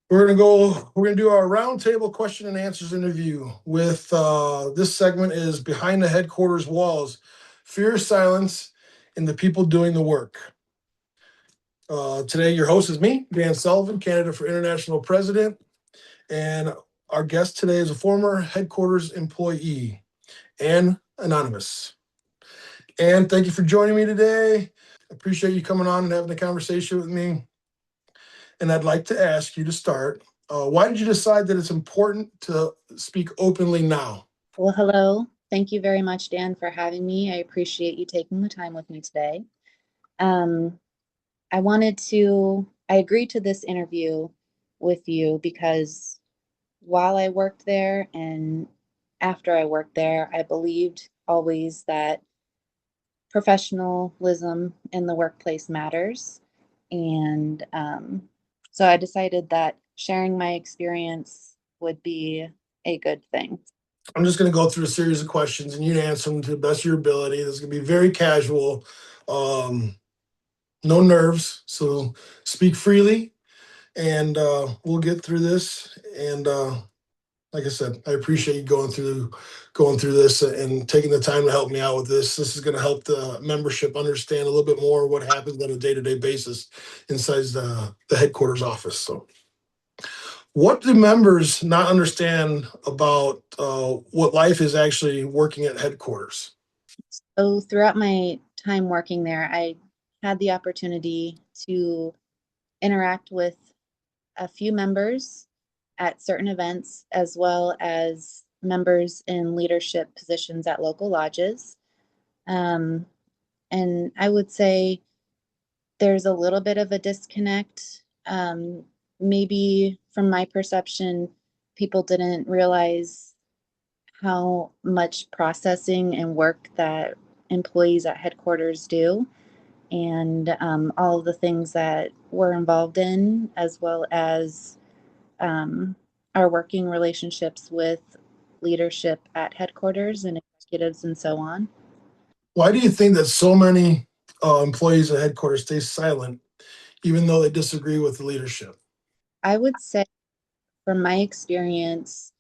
We're gonna do our roundtable question and answers interview with this segment is behind the headquarters walls, fear, silence, and the people doing the work. Today, your host is me, Dan Sullivan, candidate for international president, and our guest today is a former headquarters employee, Ann Anonymous. Ann, thank you for joining me today. I appreciate you coming on and having a conversation with me. And I'd like to ask you to start. Why did you decide that it's important to speak openly now? Well, hello. Thank you very much, Dan, for having me. I appreciate you taking the time with me today. Um, I agreed to this interview with you because while I worked there and after I worked there, I believed always that professionalism in the workplace matters. And so I decided that sharing my experience would be a good thing. I'm just going to go through a series of questions and you answer them to the best of your ability. This is going to be very casual, um, no nerves. So speak freely and we'll get through this. And like I said, I appreciate you going through this and taking the time to help me out with this. This is going to help the membership understand a little bit more what happens on a day-to-day basis inside the headquarters office. So, what do members not understand about what life is actually working at headquarters? So throughout my time working there, I had the opportunity to interact with a few members at certain events, as well as members in leadership positions at local lodges. Um, and I would say there's a little bit of a disconnect. Maybe from my perception, people didn't realize how much processing and work that employees at headquarters do, and all of the things that we're involved in, as well as um, our working relationships with leadership at headquarters and executives and so on. Why do you think that so many employees at headquarters stay silent, even though they disagree with the leadership? I would say, from my experience,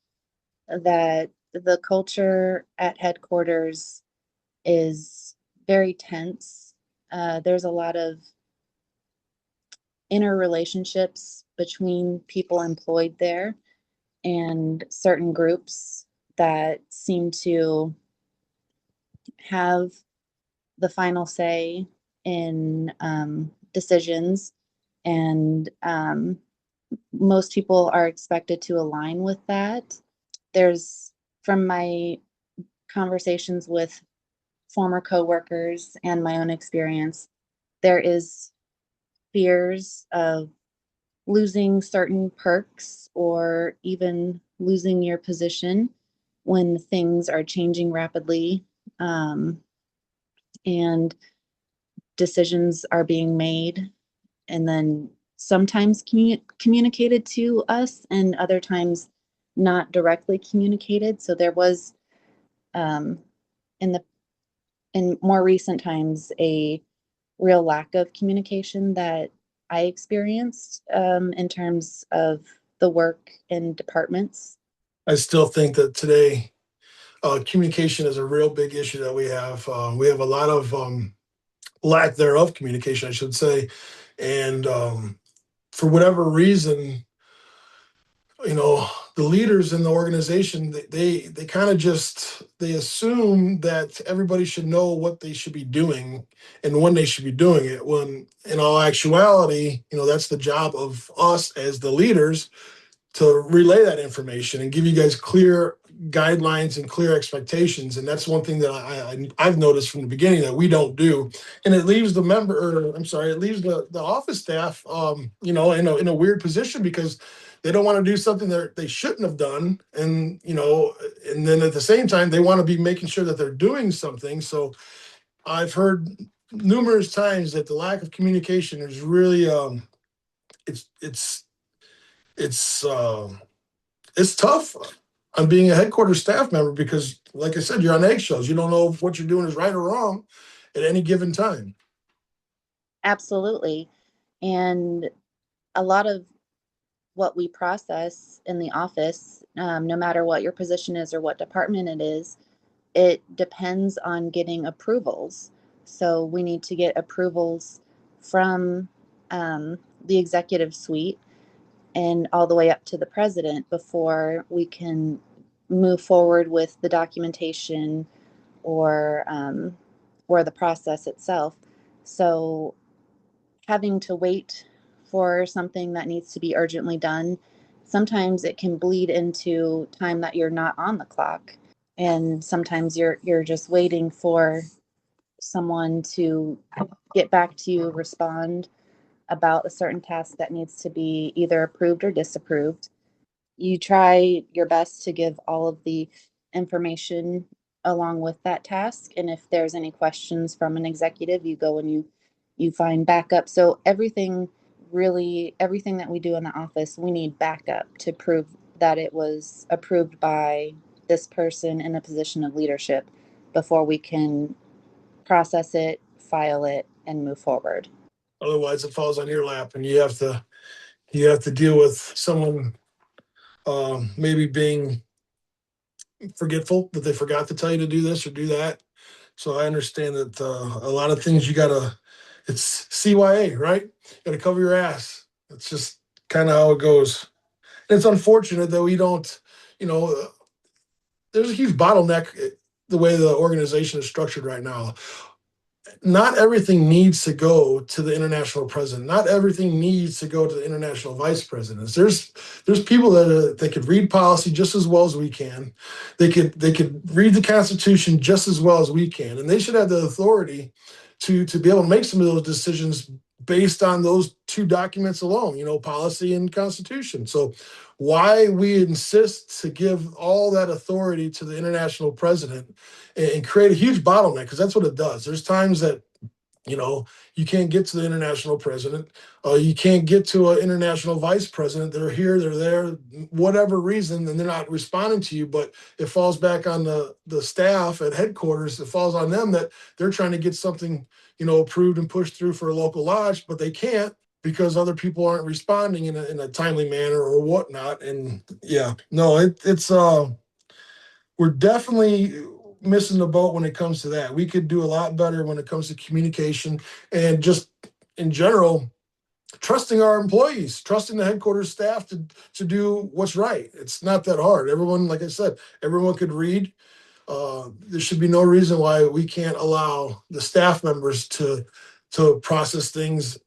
that the culture at headquarters is very tense. There's a lot of interrelationships between people employed there and certain groups that seem to have the final say in decisions. And most people are expected to align with that. There's, from my conversations with former coworkers and my own experience, there is fears of losing certain perks or even losing your position when things are changing rapidly, and decisions are being made and then sometimes communicated to us and other times not directly communicated. So there was, um, in the in more recent times, a real lack of communication that I experienced, in terms of the work in departments. I still think that today communication is a real big issue that we have. We have a lot of lack thereof communication, I should say, and for whatever reason, you know, the leaders in the organization they kind of just they assume that everybody should know what they should be doing and when they should be doing it, when in all actuality, that's the job of us as the leaders to relay that information and give you guys clear guidelines and clear expectations. And that's one thing that I've noticed from the beginning that we don't do. And it leaves the member, or I'm sorry, it leaves the office staff, in a weird position because they don't want to do something that they shouldn't have done. And then at the same time, they want to be making sure that they're doing something. So I've heard numerous times that the lack of communication is really, it's, it's, it's, it's tough on being a headquarters staff member because, like I said, you're on eggshells. You don't know if what you're doing is right or wrong at any given time. Absolutely. And a lot of what we process in the office, no matter what your position is or what department it is, it depends on getting approvals. So we need to get approvals from the executive suite and all the way up to the president before we can move forward with the documentation or the process itself. So having to wait for something that needs to be urgently done, sometimes it can bleed into time that you're not on the clock. And sometimes you're just waiting for someone to get back to you, respond about a certain task that needs to be either approved or disapproved. You try your best to give all of the information along with that task, and if there's any questions from an executive, you go and you find backup. So everything that we do in the office, we need backup to prove that it was approved by this person in a position of leadership before we can process it, file it, and move forward. Otherwise, it falls on your lap, and you have to deal with someone maybe being forgetful that they forgot to tell you to do this or do that. So I understand that a lot of things you gotta. It's CYA, right? You gotta cover your ass. It's just kind of how it goes. And it's unfortunate that we don't. You know, there's a huge bottleneck the way the organization is structured right now. Not everything needs to go to the international president. Not everything needs to go to the international vice presidents. There's people that they could read policy just as well as we can. They could read the Constitution just as well as we can, and they should have the authority to be able to make some of those decisions based on those two documents alone. Policy and Constitution. So why we insist to give all that authority to the international president and create a huge bottleneck, because that's what it does. There's times that you know you can't get to the international president, you can't get to an international vice president. They're here, they're there, whatever reason, and they're not responding to you. But it falls back on the staff at headquarters. It falls on them that they're trying to get something approved and pushed through for a local lodge, but they can't because other people aren't responding in a timely manner or whatnot. And yeah, no, it's we're definitely missing the boat when it comes to that. We could do a lot better when it comes to communication and just in general trusting our employees, trusting the headquarters staff to do what's right. It's not that hard. Everyone, like I said, everyone could read. There should be no reason why we can't allow the staff members to process things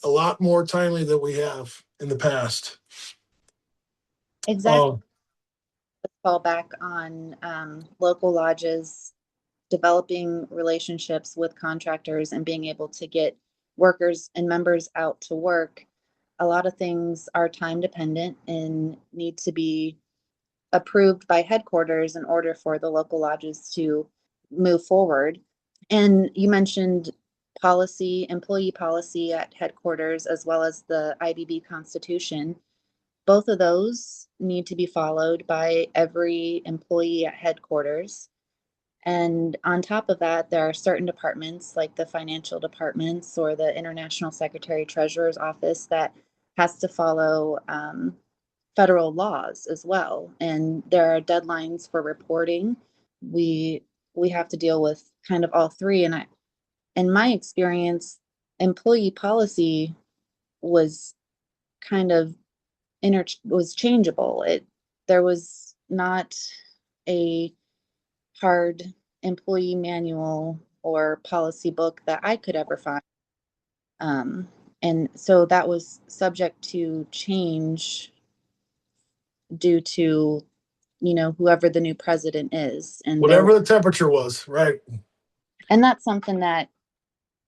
a lot more timely than we have in the past. Exactly. Uh, Fall back on local lodges, developing relationships with contractors, and being able to get workers and members out to work. A lot of things are time dependent and need to be approved by headquarters in order for the local lodges to move forward. And you mentioned policy, employee policy at headquarters, as well as the IBB Constitution. Both of those need to be followed by every employee at headquarters. And on top of that, there are certain departments like the financial departments or the International Secretary Treasurer's Office that has to follow federal laws as well. And there are deadlines for reporting. We we have to deal with kind of all three. And in my experience, employee policy was kind of was changeable. There was not a hard employee manual or policy book that I could ever find. Um, and so that was subject to change due to, whoever the new president is. Whatever the temperature was, right? And that's something that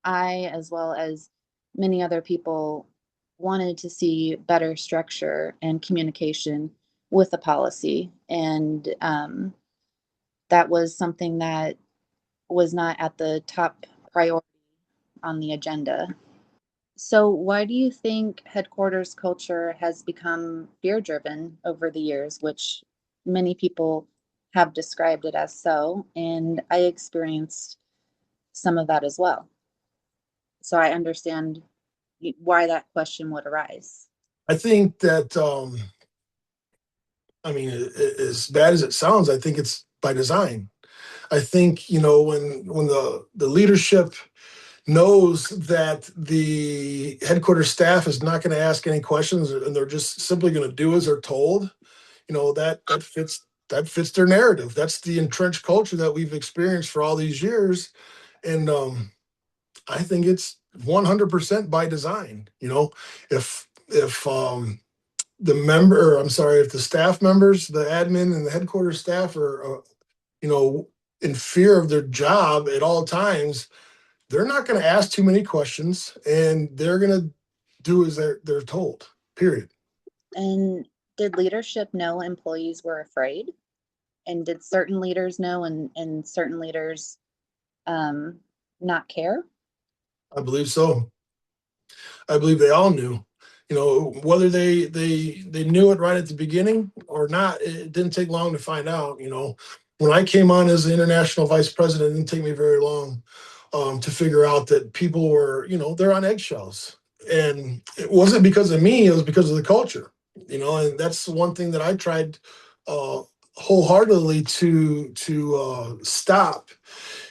I, as well as many other people, wanted to see better structure and communication with the policy. And that was something that was not at the top priority on the agenda. So, why do you think headquarters culture has become fear driven over the years, which many people have described it as so? And I experienced some of that as well. So, I understand why that question would arise. I think that I mean, as bad as it sounds, I think it's by design. I think, when the leadership knows that the headquarters staff is not going to ask any questions and they're just simply going to do as they're told, that fits their narrative. That's the entrenched culture that we've experienced for all these years, and I think it's 100% by design. If if the staff members, the admin and the headquarters staff are, you know, in fear of their job at all times, they're not going to ask too many questions, and they're going to do as they're told. Period. And did leadership know employees were afraid? And did certain leaders know and certain leaders um, not care? I believe so. I believe they all knew. Whether they knew it right at the beginning or not, it didn't take long to find out. When I came on as the international vice president, it didn't take me very long to figure out that people were, they're on eggshells, and it wasn't because of me; it was because of the culture. And that's one thing that I tried uh, wholeheartedly to stop.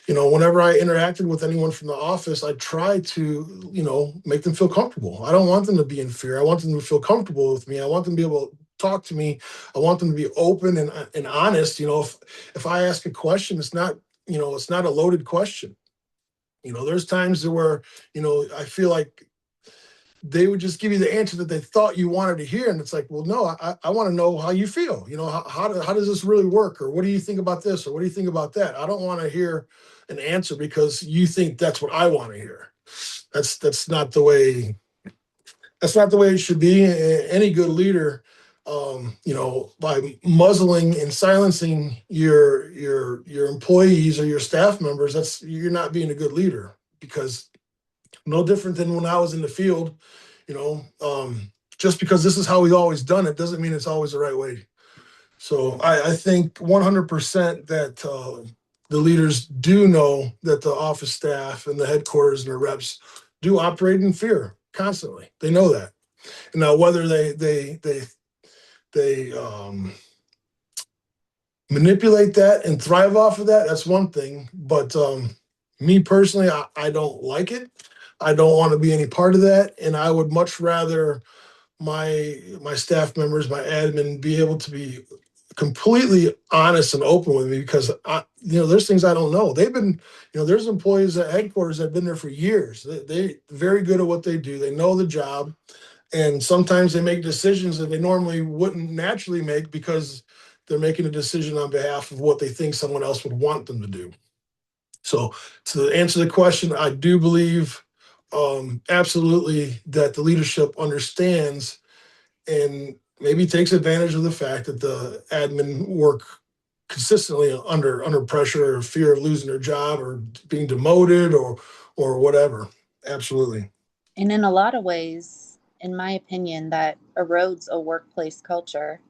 Whenever I interacted with anyone from the office, I tried to, make them feel comfortable. I don't want them to be in fear. I want them to feel comfortable with me. I want them to be able to talk to me. I want them to be open and honest. If I ask a question, it's not a loaded question. There's times where, I feel like they would just give you the answer that they thought you wanted to hear. And it's like, well, no, I want to know how you feel. How does this really work? Or what do you think about this? Or what do you think about that? I don't want to hear an answer because you think that's what I want to hear. That's not the way. That's not the way it should be. Any good leader, by muzzling and silencing your employees or your staff members, you're not being a good leader, because no different than when I was in the field. Just because this is how we've always done it doesn't mean it's always the right way. So I think 100% that the leaders do know that the office staff and the headquarters and the reps do operate in fear constantly. They know that. And now whether they manipulate that and thrive off of that, that's one thing. But me personally, I don't like it. I don't want to be any part of that, and I would much rather my staff members, my admin, be able to be completely honest and open with me, because there's things I don't know. There's employees at headquarters that have been there for years. They very good at what they do. They know the job, and sometimes they make decisions that they normally wouldn't naturally make because they're making a decision on behalf of what they think someone else would want them to do. So, to answer the question, I do believe absolutely that the leadership understands and maybe takes advantage of the fact that the admin work consistently under pressure or fear of losing their job or being demoted or whatever. Absolutely. And in a lot of ways, in my opinion, that erodes a workplace culture.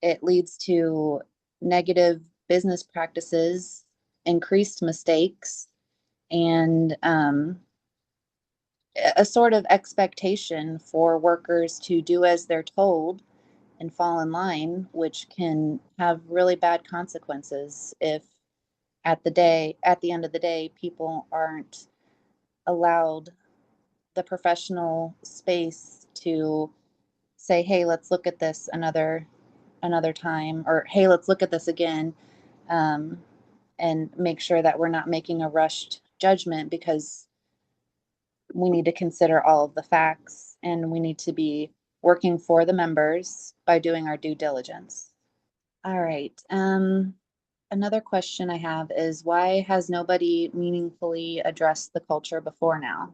It leads to negative business practices, increased mistakes, and a sort of expectation for workers to do as they're told and fall in line, which can have really bad consequences if at the end of the day, people aren't allowed the professional space to say, hey, let's look at this another time, or hey, let's look at this again, um, and make sure that we're not making a rushed judgment, because we need to consider all of the facts and we need to be working for the members by doing our due diligence. All right. Another question I have is, why has nobody meaningfully addressed the culture before now?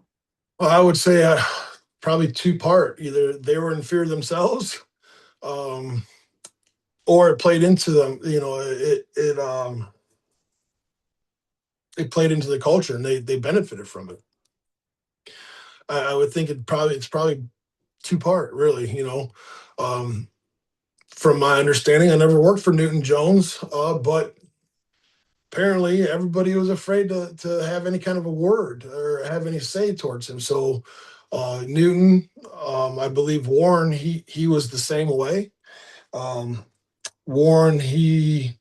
Well, I would say probably two part. Either they were in fear themselves, um, or it played into them. It played into the culture, and they benefited from it. I would think it's probably two part, really. Um, from my understanding, I never worked for Newton Jones, but apparently everybody was afraid to have any kind of a word or have any say towards him. So Newton, I believe Warren, he was the same way. Um, Warren, he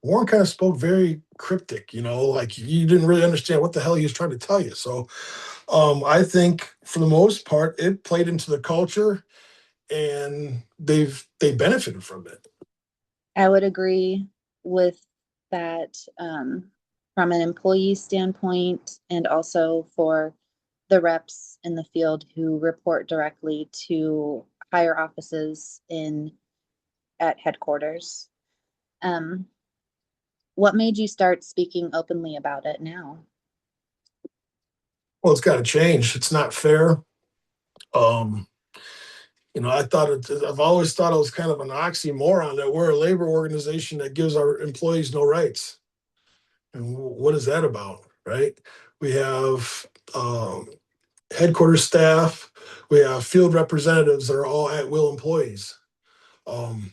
Warren kind of spoke very cryptic, like you didn't really understand what the hell he was trying to tell you. So I think for the most part, it played into the culture, and they benefited from it. I would agree with that, from an employee standpoint and also for the reps in the field who report directly to higher offices in at headquarters. Um, what made you start speaking openly about it now? Well, it's got to change. It's not fair. Um, I've always thought it was kind of an oxymoron that we're a labor organization that gives our employees no rights. And what is that about, right? We have headquarters staff, we have field representatives that are all at will employees. Um,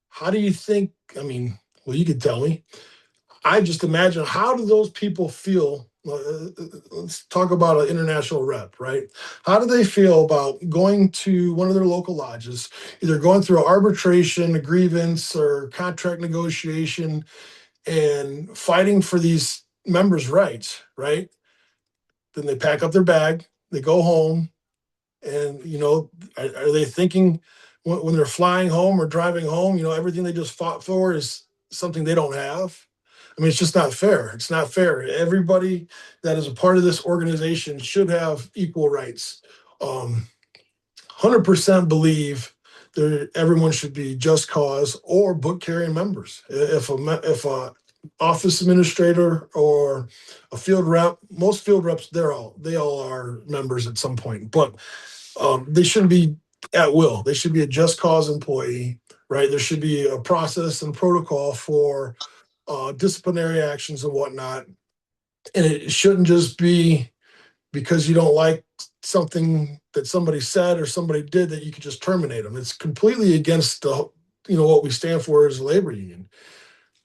how do you think? I mean, well, you could tell me. I just imagine, how do those people feel? Let's talk about an international rep, right? How do they feel about going to one of their local lodges, either going through arbitration, a grievance, or contract negotiation, and fighting for these members' rights, right? Then they pack up their bag, they go home, and are they thinking when they're flying home or driving home, everything they just fought for is something they don't have? I mean, it's just not fair. It's not fair. Everybody that is a part of this organization should have equal rights. 100% believe that everyone should be just cause or book carrying members. If a office administrator or a field rep, most field reps, they all are members at some point, but they shouldn't be at will. They should be a just cause employee, right? There should be a process and protocol for disciplinary actions and whatnot. And it shouldn't just be because you don't like something that somebody said or somebody did that you could just terminate them. It's completely against what we stand for as a labor union.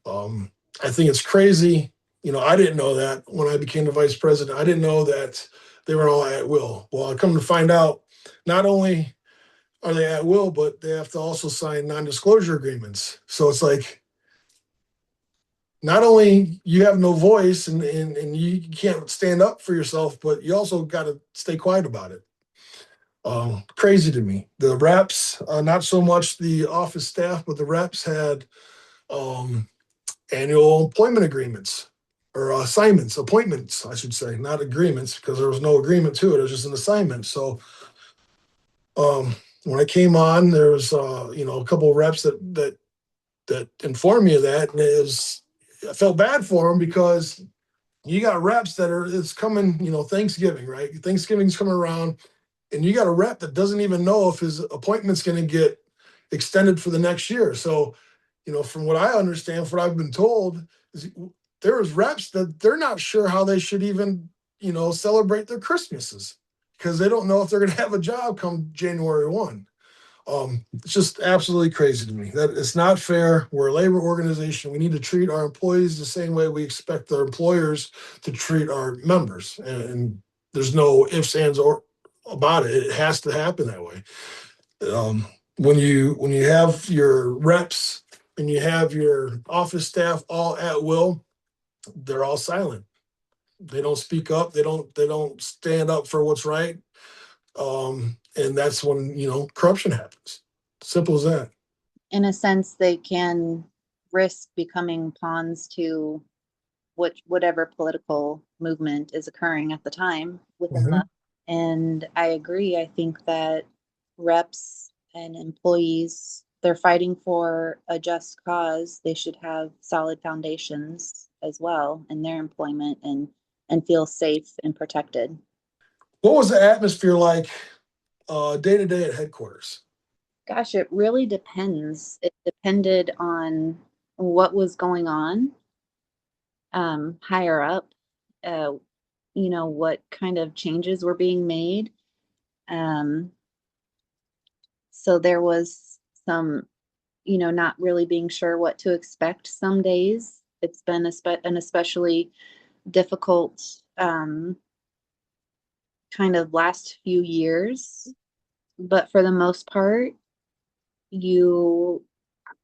Um, I think it's crazy. I didn't know that when I became the vice president. I didn't know that they were all at will. Well, I come to find out, not only are they at will, but they have to also sign non-disclosure agreements. So it's like, not only you have no voice and you can't stand up for yourself, but you also got to stay quiet about it. Crazy to me. The reps, not so much the office staff, but the reps had um, annual employment agreements or assignments, appointments, I should say, not agreements, because there was no agreement to it. It was just an assignment. So um, when I came on, there was a couple of reps that informed me of that, and I felt bad for them because you got reps that are it's coming, Thanksgiving, right? Thanksgiving's coming around, and you got a rep that doesn't even know if his appointment's going to get extended for the next year. So, from what I understand, from what I've been told, is there's reps that they're not sure how they should even, celebrate their Christmases because they don't know if they're going to have a job come January 1. It's just absolutely crazy to me that it's not fair. We're a labor organization. We need to treat our employees the same way we expect our employers to treat our members. And there's no ifs, ands, or about it. It has to happen that way. Um, when you have your reps and you have your office staff all at will, they're all silent. They don't speak up. They don't stand up for what's right. And that's when corruption happens. Simple as that. In a sense, they can risk becoming pawns to whatever political movement is occurring at the time within the. Mhm. And I agree. I think that reps and employees, they're fighting for a just cause. They should have solid foundations as well in their employment and feel safe and protected. What was the atmosphere like day to day at headquarters? Gosh, it really depends. It depended on what was going on higher up, uh, what kind of changes were being made. Um, so there was some, not really being sure what to expect some days. It's been an especially difficult kind of last few years, but for the most part, you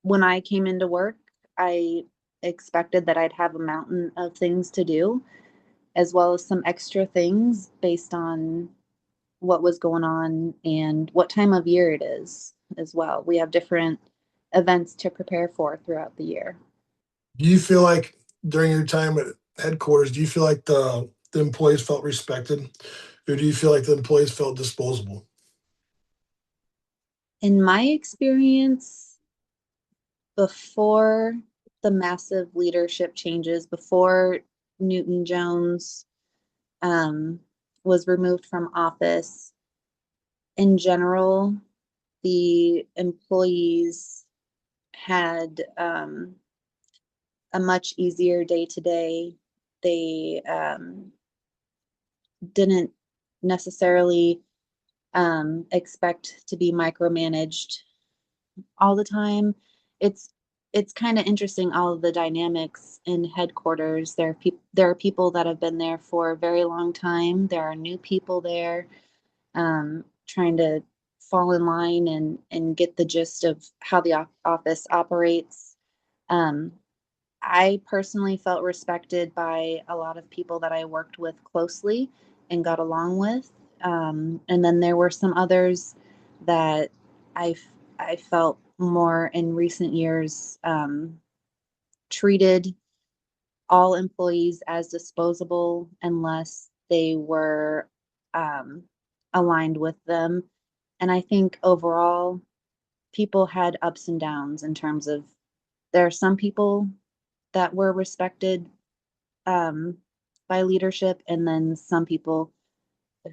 when I came into work, I expected that I'd have a mountain of things to do, as well as some extra things based on what was going on and what time of year it is as well. We have different events to prepare for throughout the year. Do you feel like during your time at headquarters, do you feel like the employees felt respected, or do you feel like the employees felt disposable? In my experience, before the massive leadership changes, before Newton Jones um, was removed from office, in general, the employees had a much easier day to day. They didn't necessarily expect to be micromanaged all the time. It's it's kind of interesting, all of the dynamics in headquarters. There are people that have been there for a very long time. There are new people there trying to fall in line and get the gist of how the office operates. Um, I personally felt respected by a lot of people that I worked with closely and got along with. And then there were some others that I, I felt more in recent years treated all employees as disposable unless they were um, aligned with them. And I think overall, people had ups and downs in terms of there are some people that were respected um, by leadership, and then some people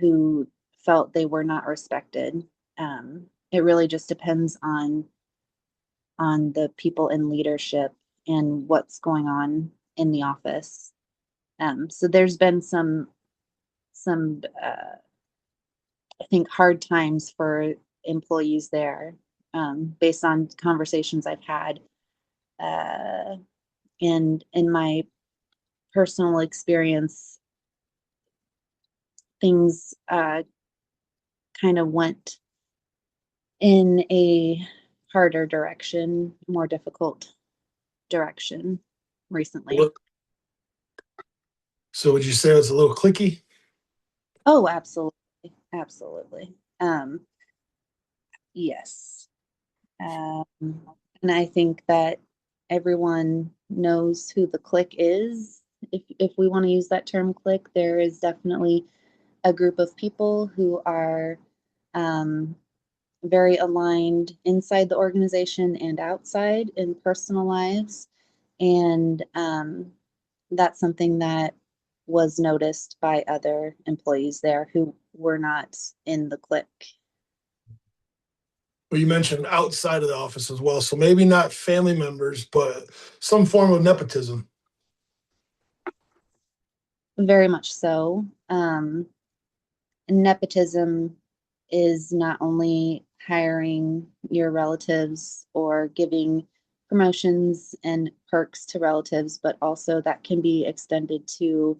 who felt they were not respected. It really just depends on the people in leadership and what's going on in the office. So there's been some I think hard times for employees there, based on conversations I've had, uh, and in my personal experience, things kind of went in a harder direction, more difficult direction recently. Look, so would you say it's a little clicky? Oh, absolutely. Absolutely. Yes. Um, and I think that everyone knows who the clique is. If we want to use that term clique, there is definitely a group of people who are um, very aligned inside the organization and outside in personal lives. And that's something that was noticed by other employees there who were not in the clique. Well, you mentioned outside of the office as well, so maybe not family members, but some form of nepotism. Very much so. Nepotism is not only hiring your relatives or giving promotions and perks to relatives, but also that can be extended to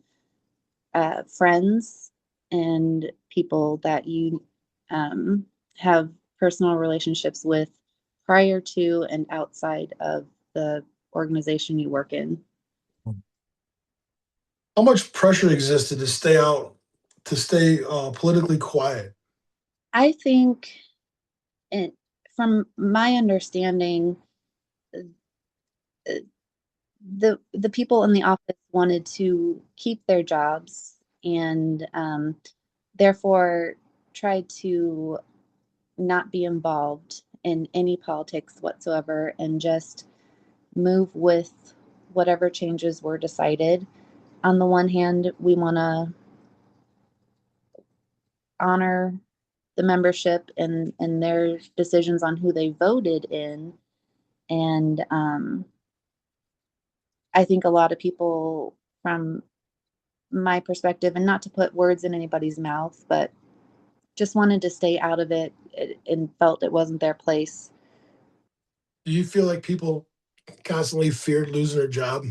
friends and people that you um, have personal relationships with prior to and outside of the organization you work in. How much pressure existed to stay out, to stay politically quiet? I think, it, from my understanding, uh, the people in the office wanted to keep their jobs and therefore tried to not be involved in any politics whatsoever and just move with whatever changes were decided. On the one hand, we want to honor the membership and their decisions on who they voted in. And I think a lot of people, from my perspective, and not to put words in anybody's mouth, but just wanted to stay out of it and felt it wasn't their place. Do you feel like people constantly feared losing their job?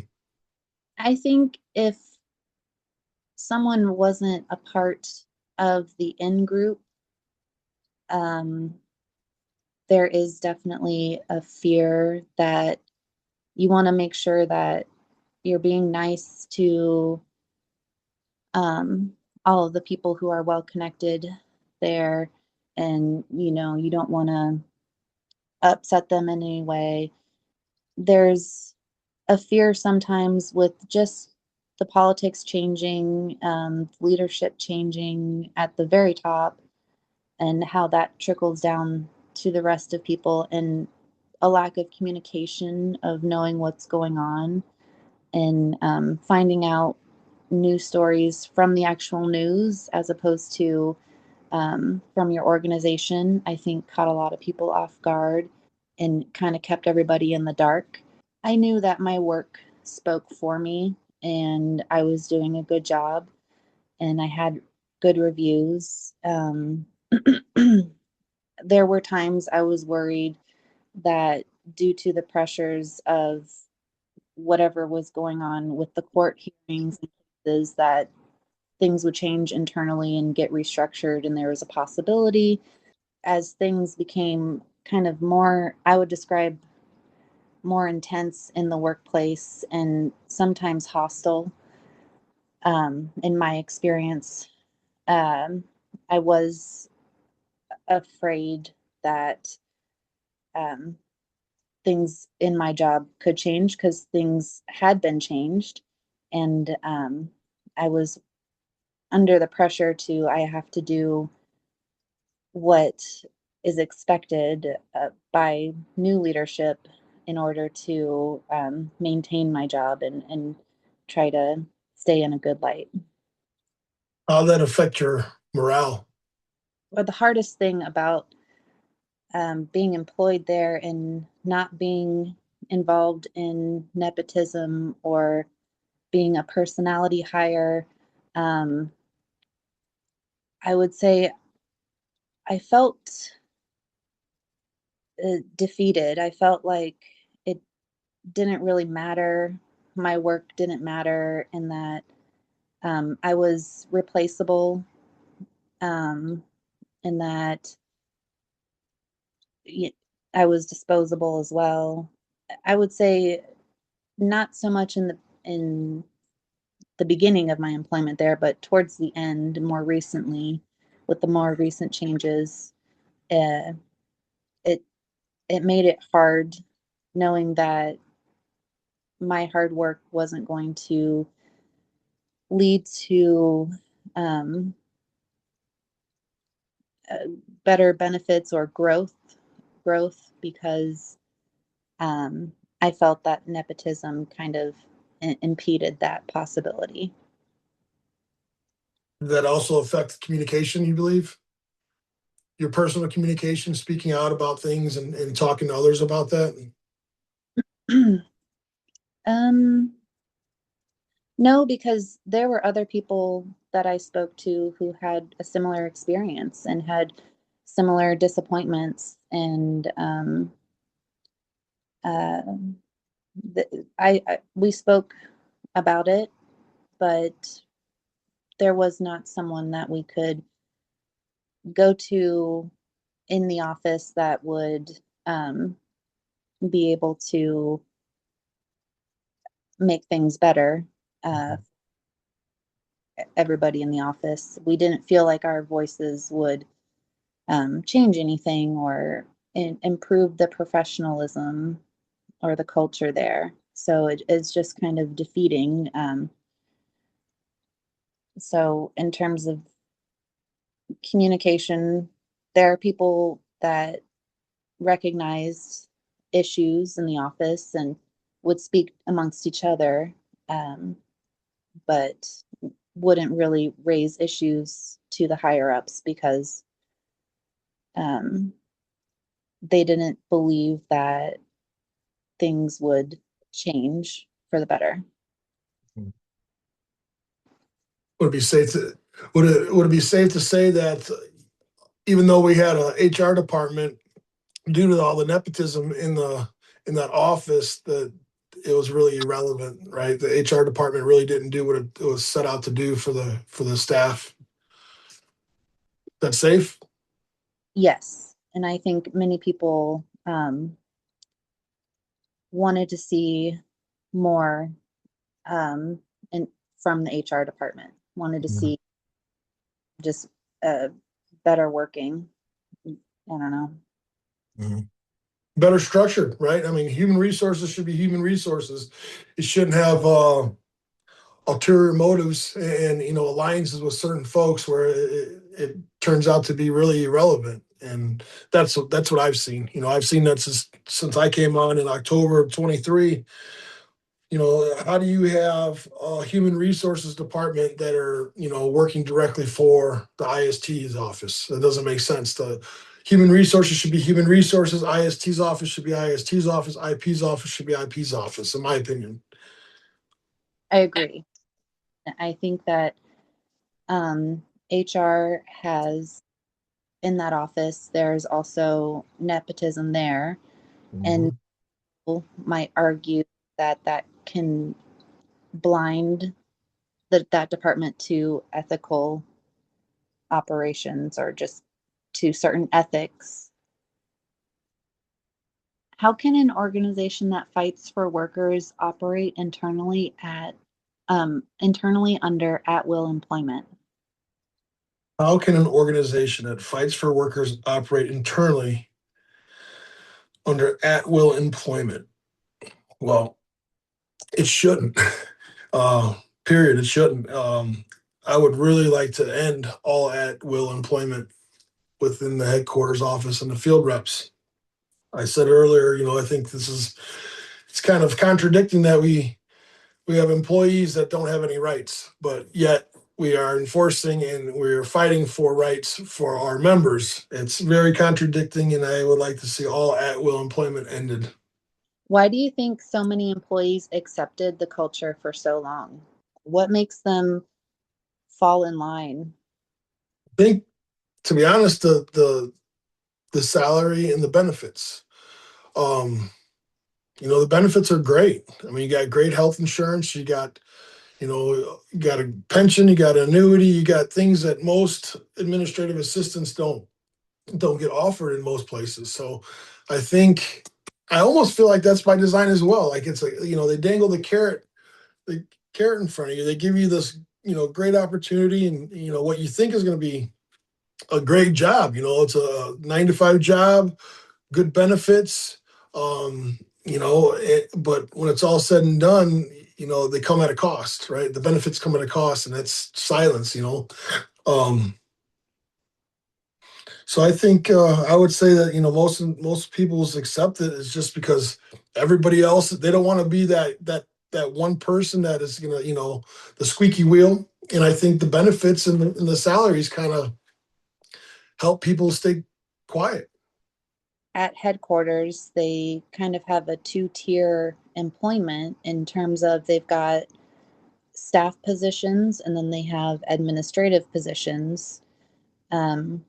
I think if someone wasn't a part of the in group, um, there is definitely a fear that you want to make sure that you're being nice to um, all of the people who are well connected there, and you don't want to upset them in any way. There's a fear sometimes with just the politics changing, leadership changing at the very top, and how that trickles down to the rest of people, and a lack of communication of knowing what's going on, and finding out news stories from the actual news as opposed to from your organization, I think caught a lot of people off guard and kind of kept everybody in the dark. I knew that my work spoke for me and I was doing a good job and I had good reviews. There were times I was worried that due to the pressures of whatever was going on with the court hearings and cases, that things would change internally and get restructured. And there was a possibility as things became kind of more, I would describe more intense in the workplace and sometimes hostile, in my experience. Um, I was afraid that um, things in my job could change because things had been changed. And I was under the pressure to, I have to do what is expected by new leadership in order to maintain my job and try to stay in a good light. How that affect your morale? But the hardest thing about being employed there and not being involved in nepotism or being a personality hire, um, I would say I felt defeated. I felt like it didn't really matter. My work didn't matter, and that I was replaceable, um, and that y- I was disposable as well. I would say not so much in the beginning of my employment there, but towards the end, more recently, with the more recent changes, uh, it it made it hard knowing that my hard work wasn't going to lead to um, uh, better benefits or growth because um, I felt that nepotism kind of impeded that possibility. Did that also affect communication, you believe? Your personal communication, speaking out about things and talking to others about that? um, no, because there were other people that I spoke to who had a similar experience and had similar disappointments, and uh, we spoke about it, but there was not someone that we could go to in the office that would um, be able to make things better. Uh, Everybody in the office, we didn't feel like our voices would change anything or improve the professionalism or the culture there. So it's just kind of defeating. So in terms of communication, there are people that recognized issues in the office and would speak amongst each other, um, but wouldn't really raise issues to the higher ups because um, they didn't believe that things would change for the better. Would it be safe to would it be safe to say that even though we had a HR department, due to all the nepotism in that office, that it was really irrelevant, right? The HR department really didn't do what it was set out to do for the staff. That's safe. Yes, and I think many people wanted to see more um, in, from the HR department. Wanted to see just uh, better working. I don't know. Mhm. Better structured, right? I mean, human resources should be human resources. It shouldn't have ulterior motives and alliances with certain folks where it turns out to be really irrelevant. And that's what I've seen. I've seen that since I came on in October of 23. How do you have a human resources department that are working directly for the IST's office? That doesn't make sense. The human resources should be human resources. IST's office should be IST's office. IP's office should be IP's office, in my opinion. I agree. I think that HR has in that office, there's also nepotism there, and Mhm. people might argue that that can blind that department to ethical operations or just to certain ethics. How can an organization that fights for workers operate internally under at-will employment? How can an organization that fights for workers operate internally under at-will employment? Well, it shouldn't. Period. It shouldn't. I would really like to end all at-will employment within the headquarters office and the field reps. I said earlier, I think it's kind of contradicting that we have employees that don't have any rights, but yet we are enforcing and we're fighting for rights for our members. It's very contradicting, and I would like to see all at-will employment ended. Why do you think so many employees accepted the culture for so long? What makes them fall in line? I think, to be honest, the salary and the benefits. Um, the benefits are great. I mean, you got great health insurance, you got a pension, you got an annuity, you got things that most administrative assistants don't get offered in most places. So I think I almost feel like that's by design as well. Like it's like, they dangle the carrot in front of you. They give you this, great opportunity and what you think is going to be a great job. It's a 9 to 5 job, good benefits. But when it's all said and done, they come at a cost, right? The benefits come at a cost, and that's silence. Um, so I think I would say that most people's accept it is just because everybody else they don't want to be that one person that is gonna the squeaky wheel. And I think the benefits and the salaries kind of help people stay quiet. At headquarters, they kind of have a two-tier employment in terms of they've got staff positions and then they have administrative positions.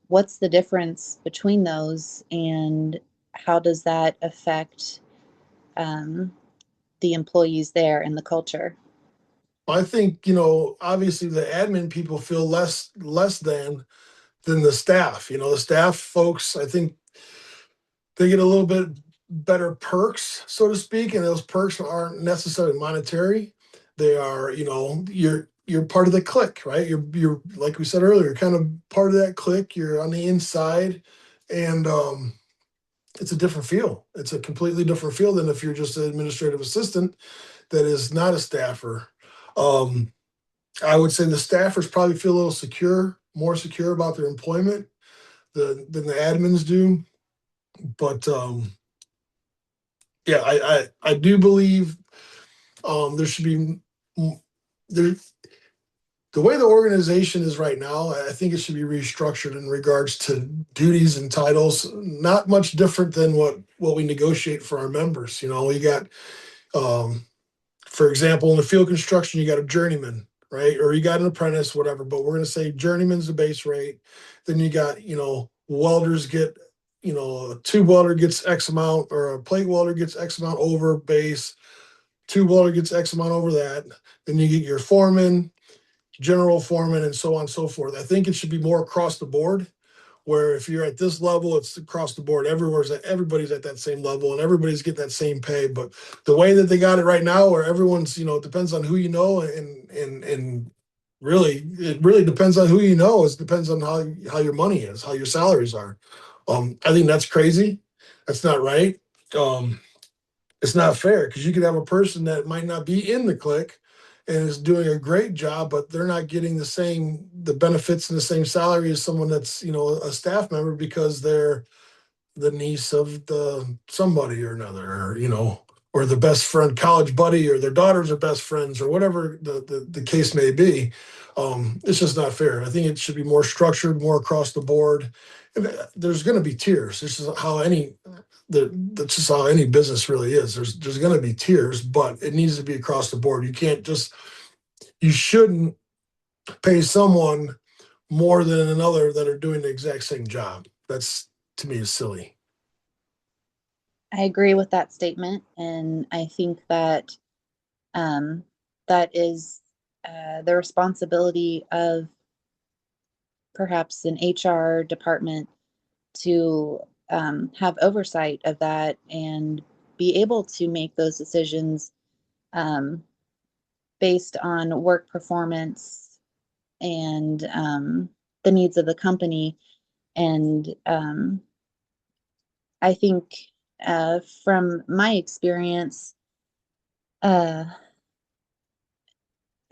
What's the difference between those, and how does that affect um, the employees there and the culture? I think obviously the admin people feel less than the staff. The staff folks, I think they get a little bit better perks, so to speak, and those perks aren't necessarily monetary. They are, you're part of the clique, right? You're like we said earlier, kind of part of that clique. You're on the inside, and it's a different feel. It's a completely different feel than if you're just an administrative assistant that is not a staffer. Um, I would say the staffers probably feel a little more secure about their employment than the admins do. But yeah, I do believe there should be there the way the organization is right now. I think it should be restructured in regards to duties and titles. Not much different than what we negotiate for our members. You got um, for example, in the field construction, you got a journeyman, right? Or you got an apprentice, whatever. But we're going to say journeyman's the base rate. Then you got, welders get, a tube welder gets X amount, or a plate welder gets X amount over base. Tube welder gets X amount over that. Then you get your foreman, general foreman, and so on and so forth. I think it should be more across the board. where if you're at this level, it's across the board. Everybody's at that same level and everybody's getting that same pay. But the way that they got it right now, where everyone's, it depends on who you know, and really, it really depends on who you know. It depends on how your money is, how your salaries are. I think that's crazy. That's not right. Um, it's not fair because you could have a person that might not be in the clique and is doing a great job, but they're not getting the benefits and the same salary as someone that's a staff member because they're the niece of the somebody or another, or the best friend, college buddy, or their daughters are best friends, or whatever the case may be. It's just not fair. I think it should be more structured, more across the board. And there's going to be tiers. That's just how any business really is. There's going to be tiers, but it needs to be across the board. You shouldn't pay someone more than another that are doing the exact same job. That's, to me, is silly. I agree with that statement, and I think that um, that is the responsibility of perhaps an HR department to have oversight of that and be able to make those decisions um, based on work performance and the needs of the company. And I think from my experience, uh,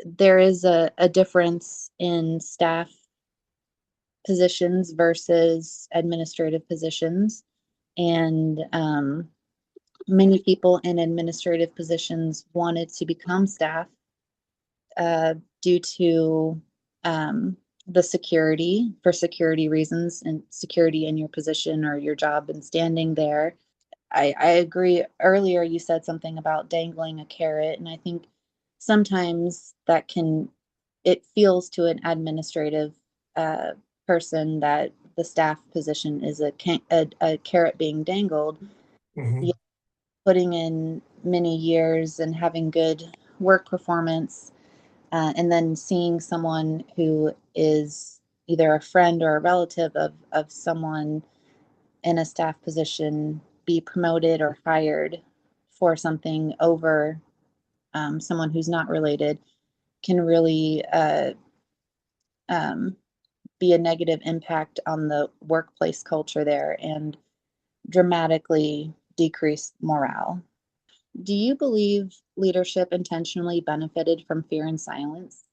there is a difference in staff positions versus administrative positions. And many people in administrative positions wanted to become staff due to the security, for security reasons, and security in your position or your job and standing there. I agree. Earlier, you said something about dangling a carrot, and I think sometimes it feels to an administrative uh, person that the staff position is a carrot being dangled. Mhm. Yeah, putting in many years and having good work performance, and then seeing someone who is either a friend or a relative of someone in a staff position be promoted or hired for something over someone who's not related can really um, be a negative impact on the workplace culture there and dramatically decrease morale. Do you believe leadership intentionally benefited from fear and silence?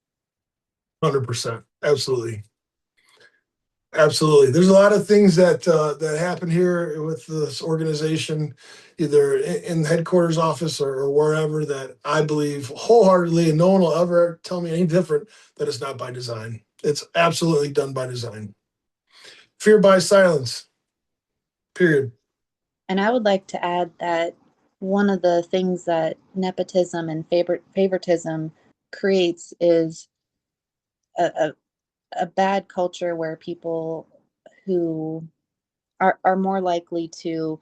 100%. Absolutely. Absolutely. There's a lot of things that happen here with this organization, either in the headquarters office or wherever, that I believe wholeheartedly, and no one will ever tell me any different, that it's not by design. It's absolutely done by design. Fear by silence. Period. And I would like to add that one of the things that nepotism and favoritism creates is a, a bad culture where people who are more likely to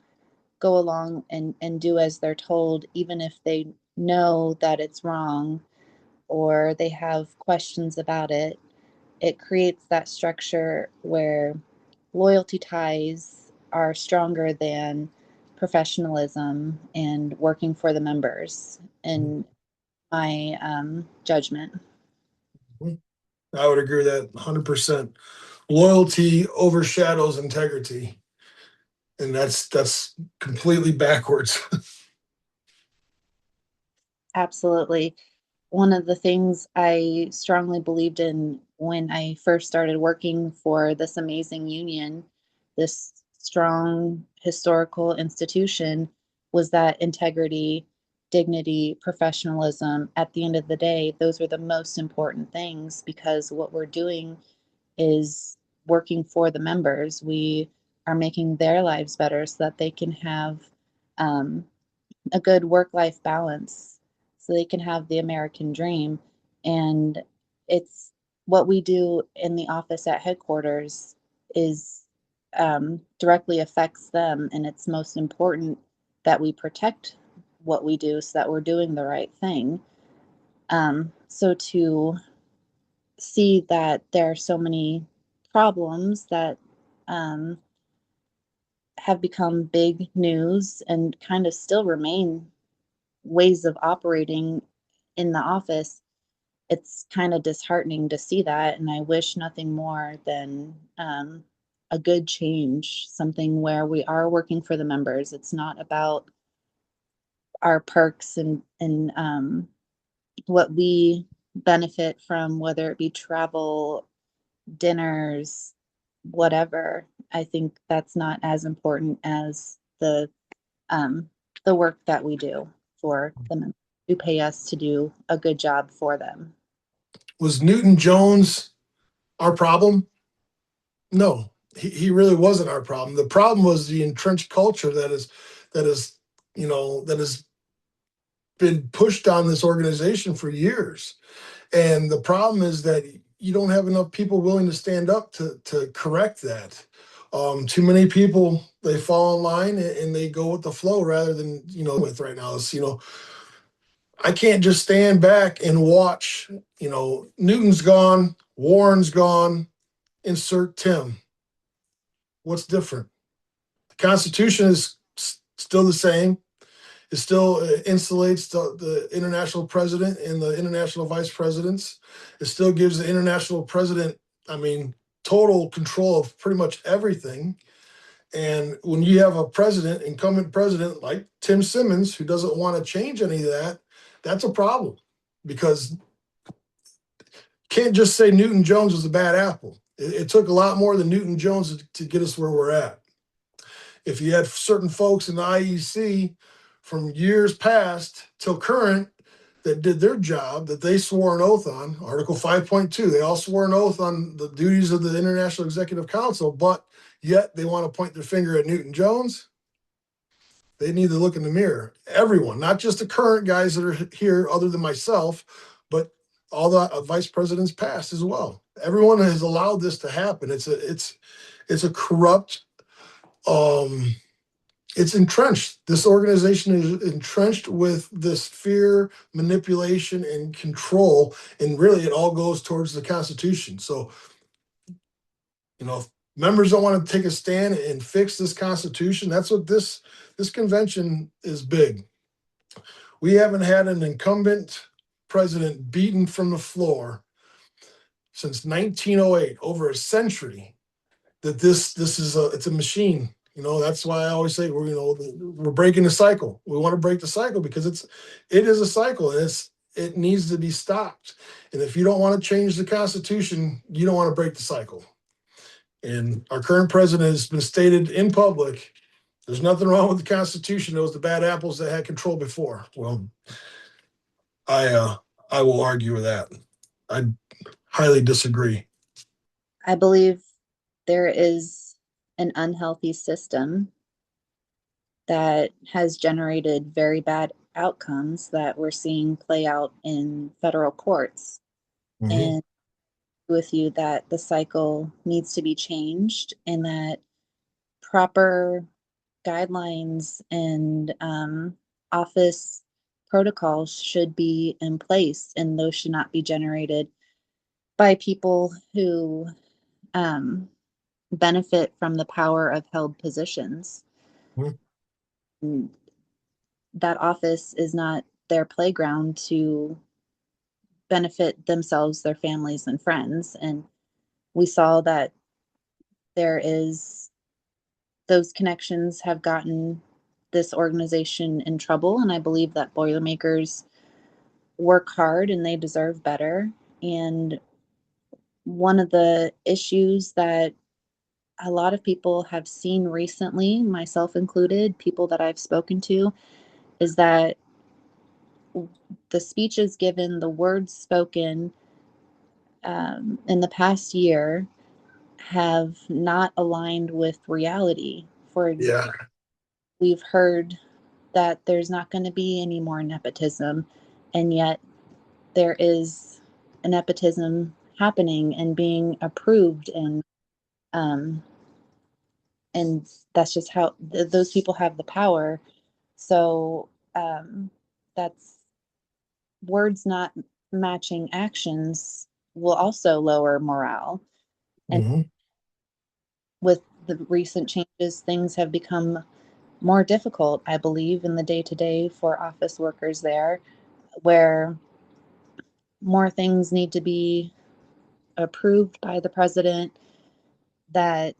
go along and do as they're told, even if they know that it's wrong or they have questions about it. It creates that structure where loyalty ties are stronger than professionalism and working for the members, in my judgment. I would agree with that 100%. Loyalty overshadows integrity, and that's completely backwards. Absolutely. One of the things I strongly believed in when I first started working for this amazing union, this strong historical institution, was that integrity, dignity, professionalism. At the end of the day, those are the most important things because what we're doing is working for the members. We are making their lives better so that they can have um, a good work-life balance, so they can have the American dream. And it's what we do in the office at headquarters is directly affects them, and it's most important that we protect what we do so that we're doing the right thing. So to see that there are so many problems that have become big news and kind of still remain ways of operating in the office. It's kind of disheartening to see that. And I wish nothing more than a good change, something where we are working for the members. It's not about our perks and what we benefit from, whether it be travel, dinners, whatever. I think that's not as important as um, the work that we do for the members who pay us to do a good job for them. Was Newton Jones our problem? No, he really wasn't our problem. The problem was the entrenched culture that is that has been pushed on this organization for years. And the problem is that you don't have enough people willing to stand up to correct that. Too many people, they fall in line and they go with the flow rather than with right now is I can't just stand back and watch. Newton's gone, Warren's gone. Insert Tim. What's different? The Constitution is still the same. It still insulates the international president and the international vice presidents. It still gives the international president, I mean, total control of pretty much everything. And when you have a president, incumbent president like Tim Simmons, who doesn't want to change any of that, that's a problem because you can't just say Newton Jones was a bad apple. It took a lot more than Newton Jones to get us where we're at. If you had certain folks in the IEC from years past till current that did their job that they swore an oath on, Article 5.2, they all swore an oath on the duties of the International Executive Council, but yet they want to point their finger at Newton Jones. They need to look in the mirror. Everyone, not just the current guys that are here, other than myself, but all the vice presidents past as well. Everyone has allowed this to happen. It's a corrupt um, it's entrenched. This organization is entrenched with this fear, manipulation, and control. And really, it all goes towards the Constitution. So, if members don't want to take a stand and fix this Constitution, that's what this convention is big. We haven't had an incumbent president beaten from the floor since 1908, over a century. That this is it's a machine. That's why I always say we're breaking the cycle. We want to break the cycle because it is a cycle and it needs to be stopped. And if you don't want to change the Constitution, you don't want to break the cycle. And our current president has been stated in public, there's nothing wrong with the Constitution. It was the bad apples that had control before. Well, I will argue with that. I highly disagree. I believe there is an unhealthy system that has generated very bad outcomes that we're seeing play out in federal courts. Mhm. And with you that the cycle needs to be changed and that proper guidelines and office protocols should be in place, and those should not be generated by people who um, benefit from the power of held positions. Mhm. And that office is not their playground to benefit themselves, their families, and friends. And we saw that there is those connections have gotten this organization in trouble. And I believe that Boilermakers work hard and they deserve better. And one of the issues that a lot of people have seen recently, myself included, people that I've spoken to, is that the speeches given, the words spoken in the past year have not aligned with reality. For Yeah. example, we've heard that there's not going to be any more nepotism, and yet there is a nepotism happening and being approved, um, and that's just how those people have the power. So that's words not matching actions will also lower morale. And Mhm. with the recent changes, things have become more difficult, I believe, in the day to day for office workers there, where more things need to be approved by the president that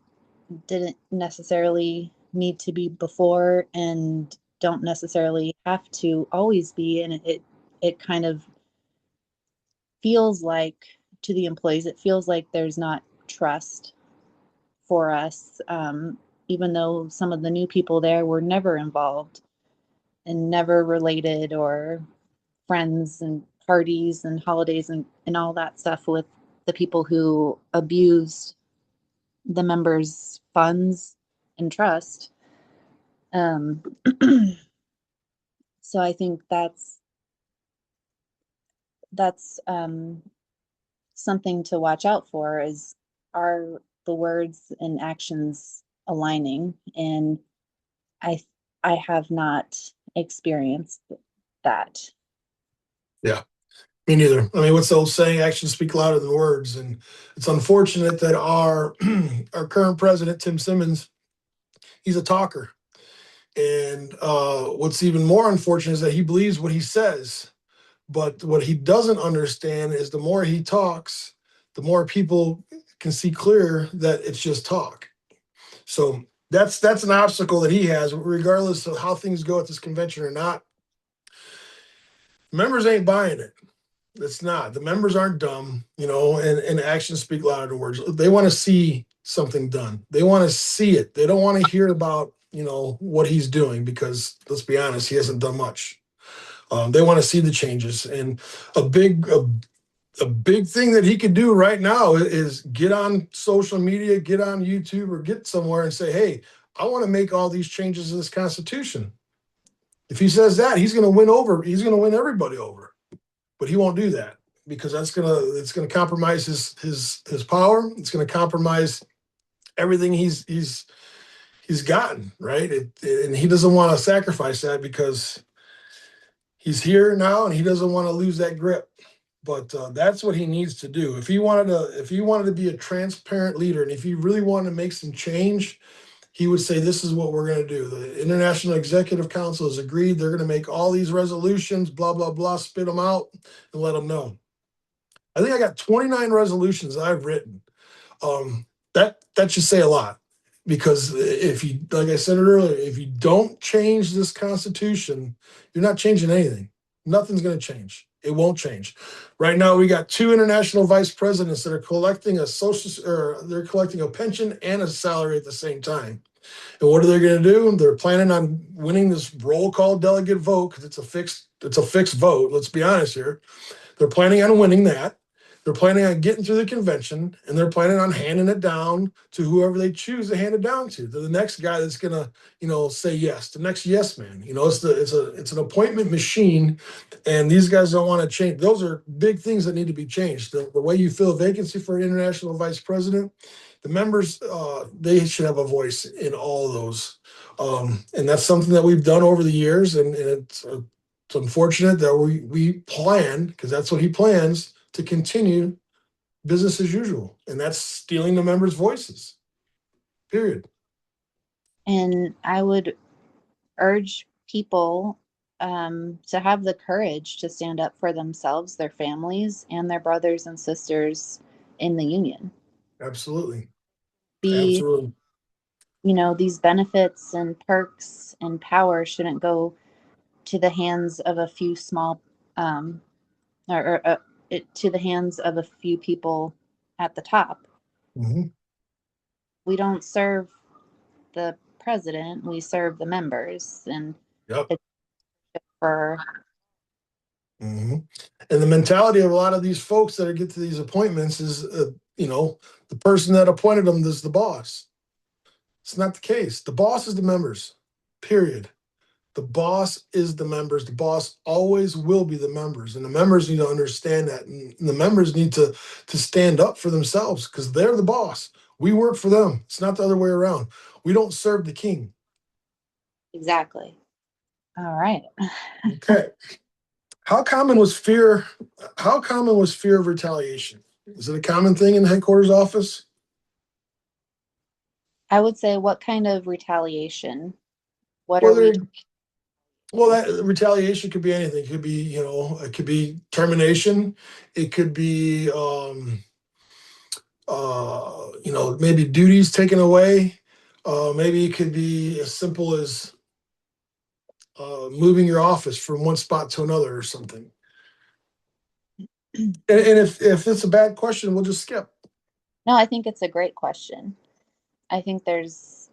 didn't necessarily need to be before and don't necessarily have to always be. And it kind of feels like, to the employees, it feels like there's not trust for us, even though some of the new people there were never involved and never related or friends and parties and holidays and all that stuff with the people who abused the members' funds and trust. Um, so I think that's something to watch out for, is, are the words and actions aligning? And I I have not experienced that. Yeah, me neither. I mean, what's the old saying? Actions speak louder than words. And it's unfortunate that our our current president, Tim Simmons, he's a talker. And what's even more unfortunate is that he believes what he says. But what he doesn't understand is the more he talks, the more people can see clear that it's just talk. So that's an obstacle that he has, regardless of how things go at this convention or not. Members ain't buying it. It's not. The members aren't dumb, and actions speak louder than words. They want to see something done. They want to see it. They don't want to hear about, what he's doing, because let's be honest, he hasn't done much. They want to see the changes. And a big a big thing that he could do right now is get on social media, get on YouTube, or get somewhere and say, hey, I want to make all these changes in this Constitution. If he says that, he's going to win over. He's going to win everybody over. But he won't do that, because it's gonna compromise his power. It's going to compromise everything he's gotten, right. And he doesn't want to sacrifice that, because he's here now and he doesn't want to lose that grip. But that's what he needs to do. If he wanted to be a transparent leader, and if he really wanted to make some change, he would say, this is what we're going to do. The International Executive Council has agreed. They're going to make all these resolutions, blah, blah, blah, spit them out and let them know. I think I got 29 resolutions I've written. Um, that should say a lot, because if you, like I said earlier, if you don't change this Constitution, you're not changing anything. Nothing's going to change. It won't change. Right now, we got two international vice presidents that are collecting they're collecting a pension and a salary at the same time. And what are they going to do? They're planning on winning this roll call delegate vote, because it's a fixed vote. Let's be honest here. They're planning on winning that. They're planning on getting through the convention, and they're planning on handing it down to whoever they choose to hand it down to. The next guy that's gonna, say yes, the next yes man. It's an appointment machine, and these guys don't want to change. Those are big things that need to be changed. The way you fill a vacancy for an international vice president, the members, they should have a voice in all of those. And that's something that we've done over the years, and it's unfortunate that we plan, because that's what he plans, to continue business as usual, and that's stealing the members' voices. Period. And I would urge people, to have the courage to stand up for themselves, their families, and their brothers and sisters in the union. Absolutely. Be, Absolutely. these benefits and perks and power shouldn't go to the hands of a few small, um, to the hands of a few people at the top. Hmm. We don't serve the president, we serve the members. And Yep. it's for, Hmm. And the mentality of a lot of these folks that get to these appointments is, the person that appointed them is the boss. It's not the case. The boss is the members. Period. The boss is the members. The boss always will be the members, and the members need to understand that. And the members need to stand up for themselves, because they're the boss. We work for them. It's not the other way around. We don't serve the king. exactly. All right. Okay. How common was fear? How common was fear of retaliation? Is it a common thing in the headquarters office? I would say, what kind of retaliation? What are we? Whether Well, that retaliation could be anything. It could be, it could be termination. It could be, maybe duties taken away. Maybe it could be as simple as moving your office from one spot to another or something. And if it's a bad question, we'll just skip. No, I think it's a great question. I think there's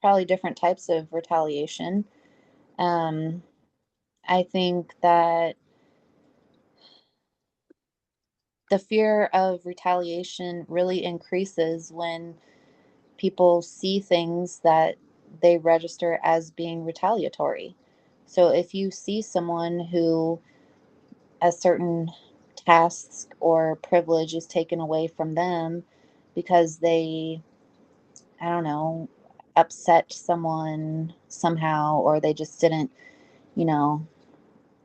probably different types of retaliation. Um, I think that the fear of retaliation really increases when people see things that they register as being retaliatory. So if you see someone who a certain task or privilege is taken away from them because they, I don't know, upset someone somehow, or they just didn't, you know,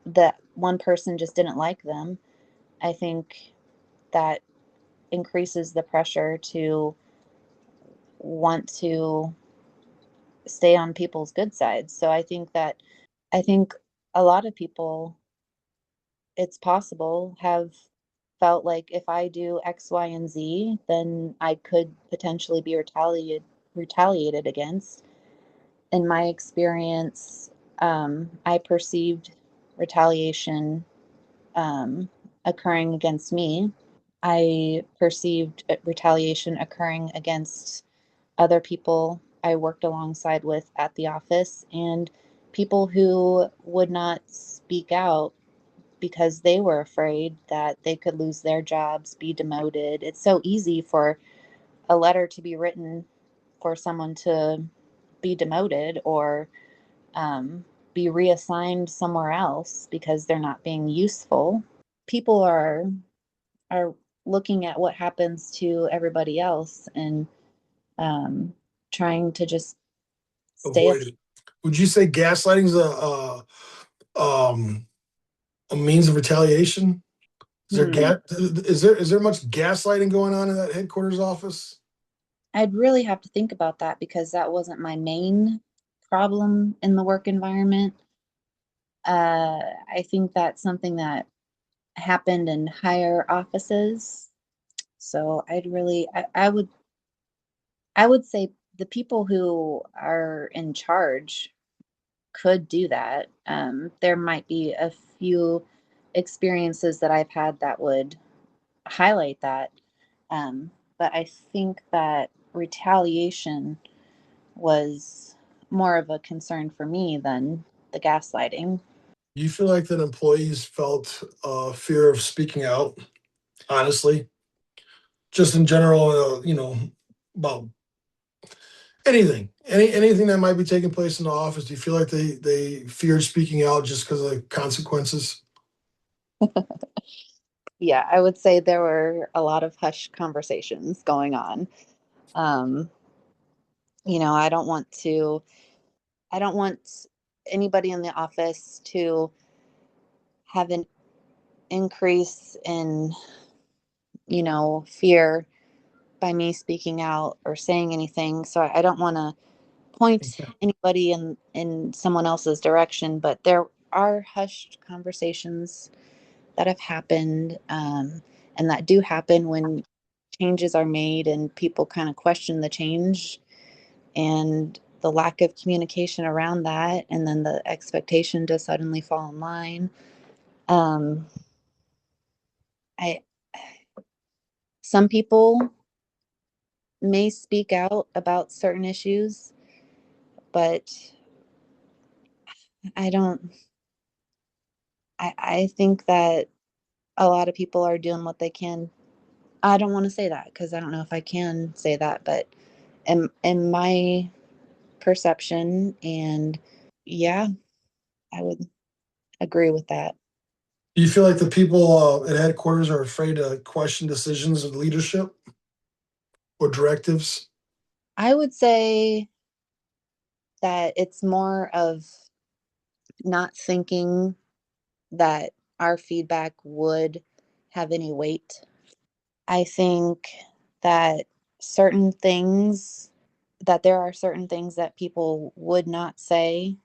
that one person just didn't like them, I think that increases the pressure to want to stay on people's good sides. So I think a lot of people, it's possible, have felt like if I do X, Y, and Z, then I could potentially be retaliated against. In my experience, I perceived retaliation occurring against me. I perceived retaliation occurring against other people I worked alongside with at the office, and people who would not speak out because they were afraid that they could lose their jobs, be demoted. It's so easy for a letter to be written for someone to be demoted or um, be reassigned somewhere else because they're not being useful. People are looking at what happens to everybody else and um, trying to just stay. Avoid it. Would you say gaslighting is a means of retaliation? Hmm. Is there much gaslighting going on in that headquarters office? I'd really have to think about that because that wasn't my main problem in the work environment. I think that's something that happened in higher offices. So I would say the people who are in charge could do that. There might be a few experiences that I've had that would highlight that. But I think that retaliation was more of a concern for me than the gaslighting. Do you feel like that employees felt fear of speaking out, honestly, just in general, about anything that might be taking place in the office? Do you feel like they feared speaking out just because of the consequences? Yeah, I would say there were a lot of hush conversations going on. Um, I don't want I don't want anybody in the office to have an increase in, fear by me speaking out or saying anything. So I don't want to point anybody in someone else's direction, but there are hushed conversations that have happened, and that do happen when changes are made and people kind of question the change and the lack of communication around that, and then the expectation to suddenly fall in line. Um, I Some people may speak out about certain issues, but I don't. I think that a lot of people are doing what they can. I don't want to say that because I don't know if I can say that, but in my perception, and yeah, I would agree with that. Do you feel like the people at headquarters are afraid to question decisions of leadership or directives? I would say that it's more of not thinking that our feedback would have any weight. I think that certain things that there are certain things that people would not say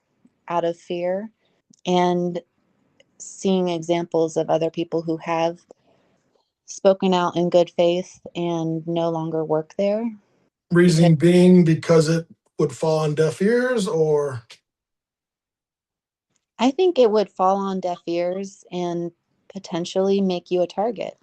out of fear, and seeing examples of other people who have spoken out in good faith and no longer work there. Because Reasoning being because it would fall on deaf ears, or I think it would fall on deaf ears and potentially make you a target.